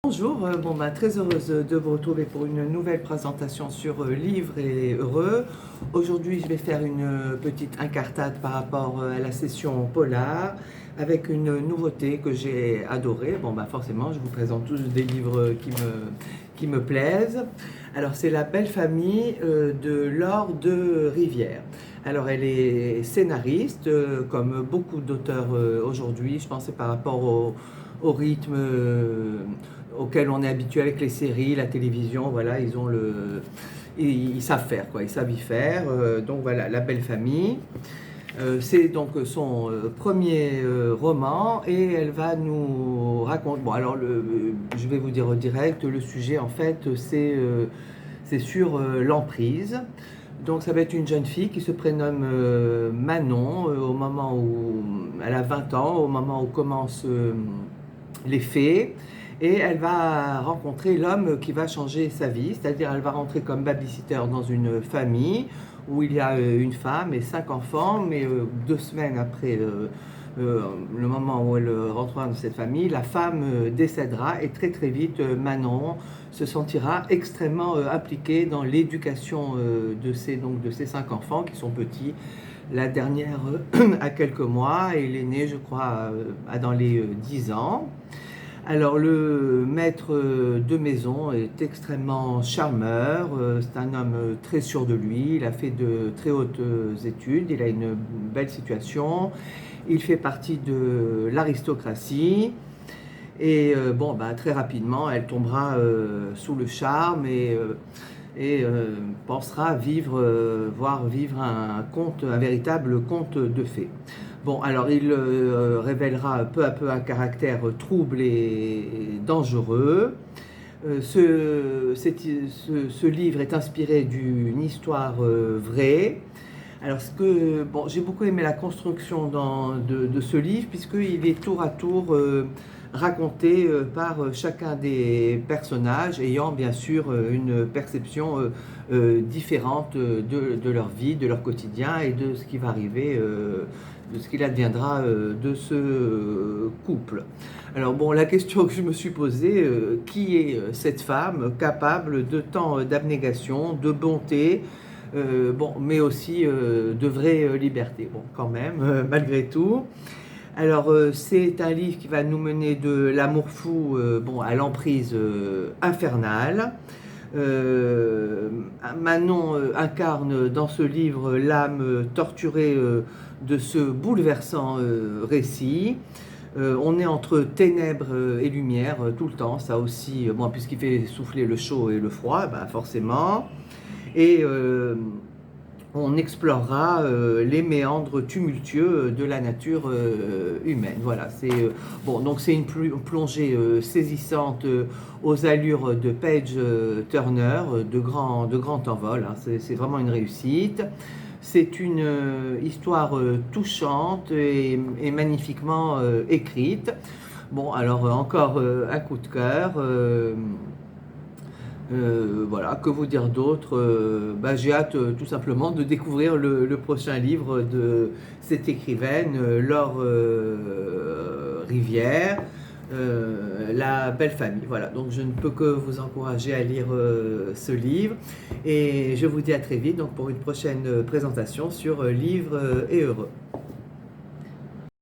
Bonjour, très heureuse de vous retrouver pour une nouvelle présentation sur Livre et Heureux. Aujourd'hui, je vais faire une petite incartade par rapport à la session polar avec une nouveauté que j'ai adorée. Forcément, je vous présente tous des livres qui me plaisent. Alors, c'est La Belle Famille de Laure de Rivière. Alors, elle est scénariste, comme beaucoup d'auteurs aujourd'hui. Je pensais par rapport au rythme auquel on est habitué avec les séries, la télévision. Voilà, ils savent faire, quoi. Ils savent y faire. Donc voilà, La Belle Famille. C'est donc son premier roman et elle va nous raconter. Bon, alors je vais vous dire direct, le sujet en fait c'est sur l'emprise. Donc ça va être une jeune fille qui se prénomme Manon au moment où elle a 20 ans, au moment où commencent les faits. Et elle va rencontrer l'homme qui va changer sa vie, c'est-à-dire elle va rentrer comme babysitter dans une famille où il y a une femme et 5 enfants, mais 2 semaines après le moment où elle rentrera dans cette famille, la femme décédera et très très vite Manon se sentira extrêmement impliquée dans l'éducation de ces 5 enfants qui sont petits. La dernière a quelques mois et l'aîné, je crois, a dans les 10 ans. Alors le maître de maison est extrêmement charmeur, c'est un homme très sûr de lui, il a fait de très hautes études, il a une belle situation, il fait partie de l'aristocratie et très rapidement elle tombera sous le charme et pensera voir vivre un véritable conte de fées. Bon, alors il révélera peu à peu un caractère trouble et dangereux. Ce livre est inspiré d'une histoire vraie. Alors, j'ai beaucoup aimé la construction de ce livre, puisqu'il est tour à tour raconté par chacun des personnages, ayant bien sûr une perception différente de leur vie, de leur quotidien et de ce qui va arriver, de ce qu'il adviendra de ce couple. Alors la question que je me suis posée, qui est cette femme capable de tant d'abnégation, de bonté, mais aussi de vraie liberté, quand même, malgré tout. Alors, c'est un livre qui va nous mener de l'amour fou à l'emprise infernale. Manon incarne dans ce livre l'âme torturée de ce bouleversant récit. On est entre ténèbres et lumière tout le temps, ça aussi, puisqu'il fait souffler le chaud et le froid, forcément. Et on explorera les méandres tumultueux de la nature humaine. Voilà, donc c'est une plongée saisissante aux allures de Page Turner, de grand envol. Hein. C'est vraiment une réussite. C'est une histoire touchante et magnifiquement écrite. Bon, alors encore un coup de cœur. Que vous dire d'autre? J'ai hâte tout simplement de découvrir le prochain livre de cette écrivaine, Laure Rivière, La Belle Famille. Voilà, donc je ne peux que vous encourager à lire ce livre et je vous dis à très vite donc, pour une prochaine présentation sur Livre et Heureux.